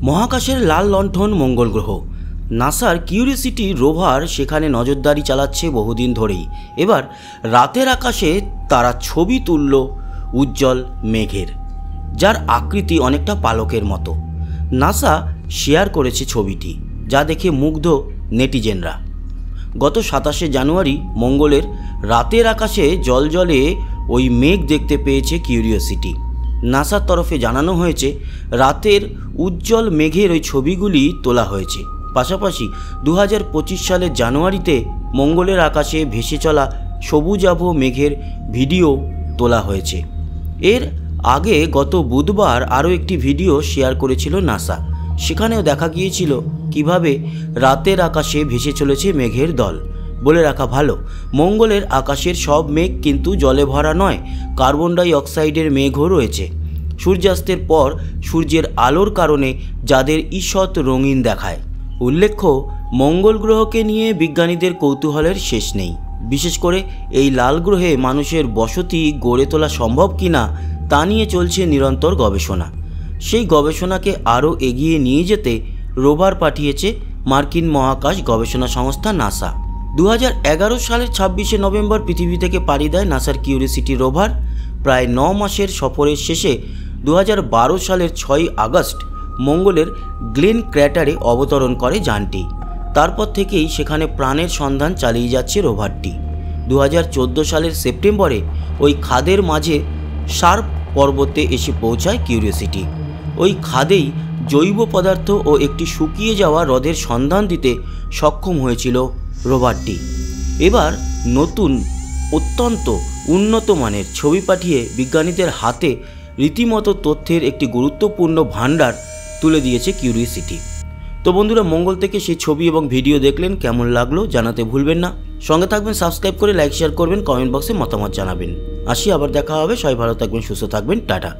মহাকাশের লাল লণ্ঠন মঙ্গল গ্রহ। নাসার কিউরিওসিটি রোভার সেখানে নজরদারি চালাচ্ছে বহুদিন ধরেই। এবার রাতের আকাশে তারা ছবি তুলল উজ্জ্বল মেঘের, যার আকৃতি অনেকটা পালকের মতো। নাসা শেয়ার করেছে ছবিটি, যা দেখে মুগ্ধ নেটিজেনরা। গত 27শে জানুয়ারি মঙ্গলের রাতের আকাশে জলজলে ওই মেঘ দেখতে পেয়েছে কিউরিওসিটি। নাসার তরফে জানানো হয়েছে রাতের উজ্জ্বল মেঘের ওই ছবিগুলি তোলা হয়েছে। পাশাপাশি 2025 সালের জানুয়ারিতে মঙ্গলের আকাশে ভেসে চলা সবুজাভ মেঘের ভিডিও তোলা হয়েছে। এর আগে গত বুধবার আরও একটি ভিডিও শেয়ার করেছিল নাসা। সেখানেও দেখা গিয়েছিল কিভাবে রাতের আকাশে ভেসে চলেছে মেঘের দল। বলে রাখা ভালো, মঙ্গলের আকাশের সব মেঘ কিন্তু জলে ভরা নয়, কার্বন ডাই অক্সাইডের মেঘও রয়েছে। সূর্যাস্তের পর সূর্যের আলোর কারণে যাদের ঈষৎ রঙিন দেখায়। উল্লেখ্য, মঙ্গল গ্রহকে নিয়ে বিজ্ঞানীদের কৌতূহলের শেষ নেই। বিশেষ করে এই লাল গ্রহে মানুষের বসতি গড়ে তোলা সম্ভব কিনা তা নিয়ে চলছে নিরন্তর গবেষণা। সেই গবেষণাকে আরও এগিয়ে নিয়ে যেতে রোভার পাঠিয়েছে মার্কিন মহাকাশ গবেষণা সংস্থা নাসা। 2011 সালের 26শে নভেম্বর পৃথিবী থেকে পাড়ি দেয় নাসার কিউরিওসিটি রোভার। প্রায় 9 মাসের সফরের শেষে 2012 সালের 6ই আগস্ট মঙ্গলের গ্লেন ক্র্যাটারে অবতরণ করে যানটি। তারপর থেকেই সেখানে প্রাণের সন্ধান চালিয়ে যাচ্ছে রোভারটি। 2014 সালের সেপ্টেম্বরে ওই খাদের মাঝে শার্প পর্বতে এসে পৌঁছায় কিউরিওসিটি। ওই খাদেই জৈব পদার্থ ও একটি শুকিয়ে যাওয়া হ্রদের সন্ধান দিতে সক্ষম হয়েছিল রোভারটি। এবার নতুন অত্যন্ত উন্নত মানের ছবি পাঠিয়ে বিজ্ঞানীদের হাতে রীতিমতো তথ্যের একটি গুরুত্বপূর্ণ ভাণ্ডার তুলে দিয়েছে কিউরিওসিটি। তো বন্ধুরা, মঙ্গল থেকে সেই ছবি এবং ভিডিও দেখলেন, কেমন লাগলো জানাতে ভুলবেন না। সঙ্গে থাকবেন, সাবস্ক্রাইব করে লাইক শেয়ার করবেন, কমেন্ট বক্সে মতামত জানাবেন। আসি, আবার দেখা হবে। সবাই ভালো থাকবেন, সুস্থ থাকবেন, টাটা।